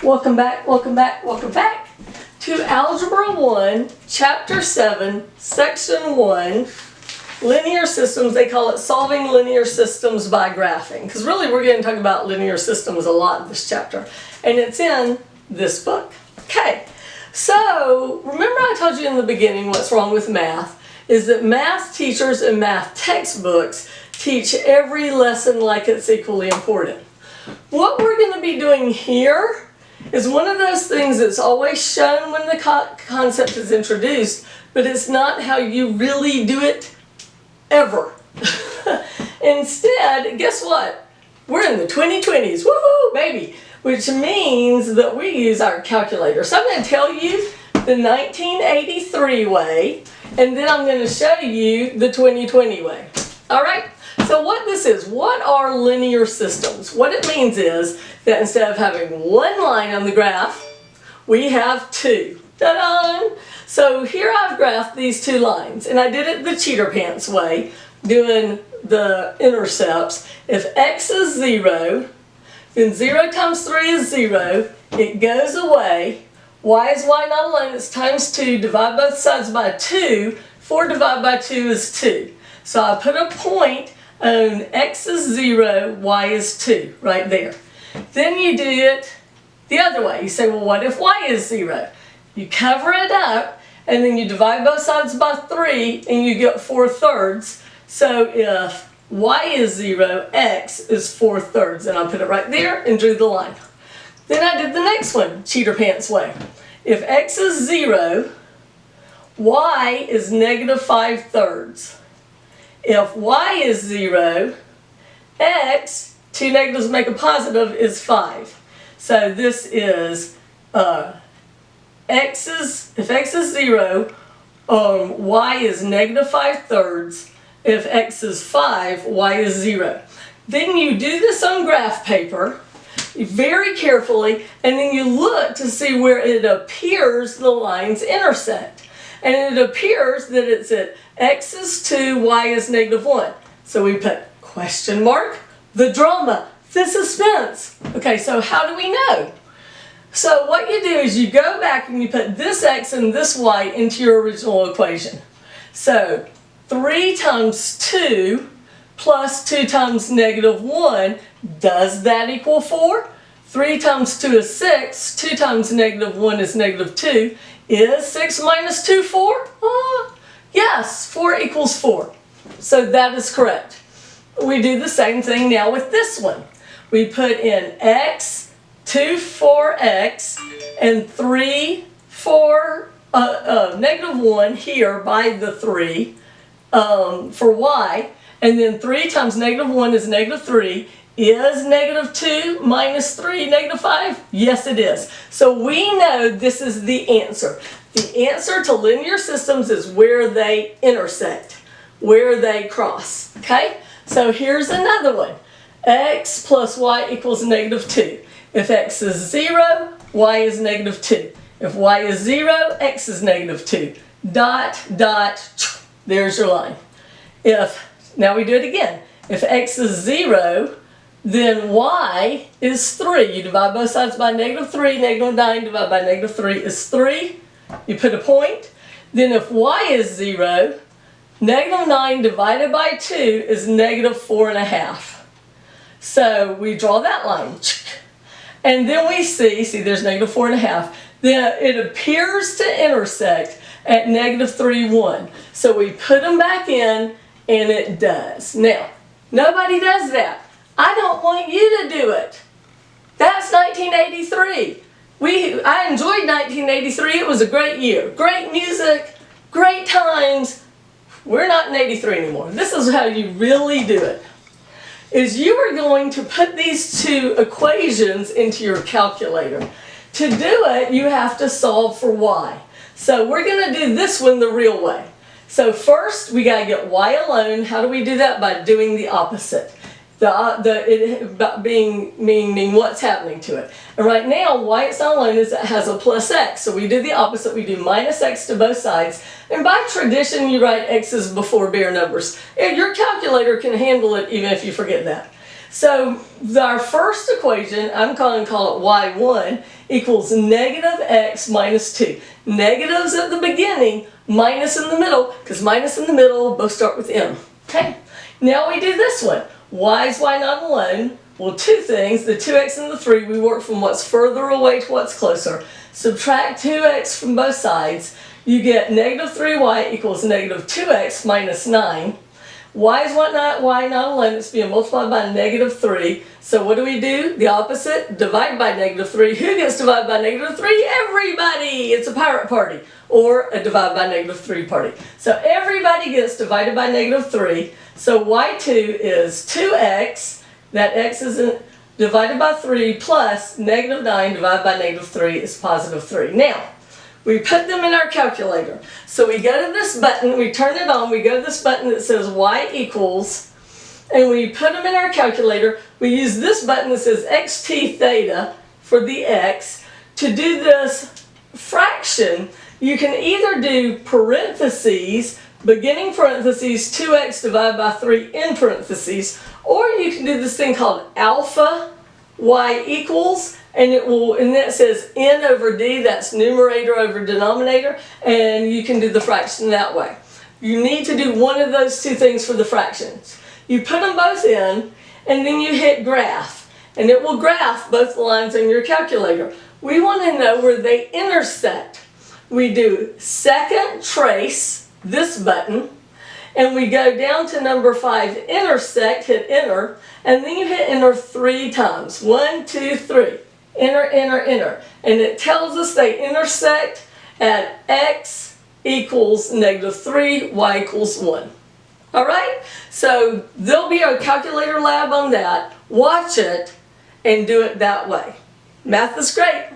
Welcome back to Algebra 1, Chapter 7, Section 1, Linear Systems. They call it Solving Linear Systems by Graphing, because really we're going to talk about linear systems a lot in this chapter, and it's in this book. Okay, so remember I told you in the beginning what's wrong with math is that math teachers and math textbooks teach every lesson like it's equally important. What we're going to be doing here is one of those things that's always shown when the concept is introduced, but it's not how you really do it ever. Instead, guess what? We're in the 2020s, woohoo, baby, which means that we use our calculator. So I'm going to tell you the 1983 way, and then I'm going to show you the 2020 way. All right? So what this is, what are linear systems? What it means is that instead of having one line on the graph, we have two. Ta-da! So here I've graphed these two lines, and I did it the cheater pants way, doing the intercepts. If x is 0, then 0 times 3 is 0, it goes away. Y is y not alone, it's times 2, divide both sides by 2, 4 divided by 2 is 2. So I put a point on x is 0, y is 2, right there. Then you do it the other way. You say, well, what if y is 0? You cover it up, and then you divide both sides by 3, and you get 4/3. So if y is 0, x is 4/3. And I put it right there and drew the line. Then I did the next one, cheater pants way. If x is 0, y is negative 5/3. If y is 0, x, two negatives make a positive, is 5. So this is, if x is 0, y is negative 5/3. If x is 5, y is 0. Then you do this on graph paper very carefully, and then you look to see where it appears the lines intersect. And it appears that it's at x is 2, y is negative 1. So we put question mark, the drama, the suspense. Okay, so how do we know? So what you do is you go back and you put this x and this y into your original equation. So 3 times 2 plus 2 times negative 1, does that equal 4? 3 times 2 is 6, 2 times negative 1 is negative 2. Is 6 minus 2 4? Yes, 4 equals 4. So that is correct. We do the same thing now with this one. We put in x, 2 for x, and 3 for negative 1 here by the 3 for y. And then 3 times negative 1 is negative 3. Is negative 2 minus 3 negative 5? Yes, it is. So we know this is the answer. The answer to linear systems is where they intersect, where they cross. Okay? So here's another one. X plus y equals negative 2. If x is 0, y is negative 2. If y is 0, x is negative 2. Dot, dot, there's your line. Now we do it again. If x is 0, then y is 3. You divide both sides by negative 3. Negative 9 divided by negative 3 is 3. You put a point. Then if y is 0, negative 9 divided by 2 is negative 4.5. So we draw that line. And then we see there's negative 4.5. Then it appears to intersect at negative 3, 1. So we put them back in, and it does. Now, nobody does that. I don't want you to do it. That's 1983. I enjoyed 1983. It was a great year. Great music, great times. We're not in 83 anymore. This is how you really do it. Is you are going to put these two equations into your calculator. To do it, you have to solve for y. So we're going to do this one the real way. So first, we got to get y alone. How do we do that? By doing the opposite. Meaning what's happening to it. And right now, why it's not alone is it has a plus x. So we do the opposite. We do minus x to both sides. And by tradition, you write x's before bare numbers. And your calculator can handle it even if you forget that. So our first equation, I'm going to call it y1, equals negative x minus 2. Negatives at the beginning, minus in the middle, because minus in the middle both start with m. Okay, now we do this one. Why is y not alone? Well, two things, the 2x and the 3, we work from what's further away to what's closer. Subtract 2x from both sides, you get negative 3y equals negative 2x minus 9. Y is y not alone, it's being multiplied by negative 3. So what do? The opposite, divide by negative 3. Who gets divided by negative 3? Everybody! It's a pirate party, or a divide by negative 3 party. So everybody gets divided by negative 3. So y2 is 2x, that x is divided by 3, plus negative 9 divided by negative 3 is positive 3. Now, we put them in our calculator. So we go to this button, we turn it on, we go to this button that says y equals, and we put them in our calculator. We use this button that says xt theta for the x. To do this fraction, you can either do parentheses, beginning parentheses, 2x divided by 3 in parentheses, or you can do this thing called alpha y equals, and that says n over d, that's numerator over denominator, and you can do the fraction that way. You need to do one of those two things for the fractions. You put them both in, and then you hit graph, and it will graph both lines in your calculator. We want to know where they intersect. We do second trace, this button, and we go down to number 5, intersect, hit enter, and then you hit enter 3 times. 1, 2, 3. Enter, enter, enter. And it tells us they intersect at x equals negative 3, y equals 1. Alright? So there'll be a calculator lab on that. Watch it and do it that way. Math is great.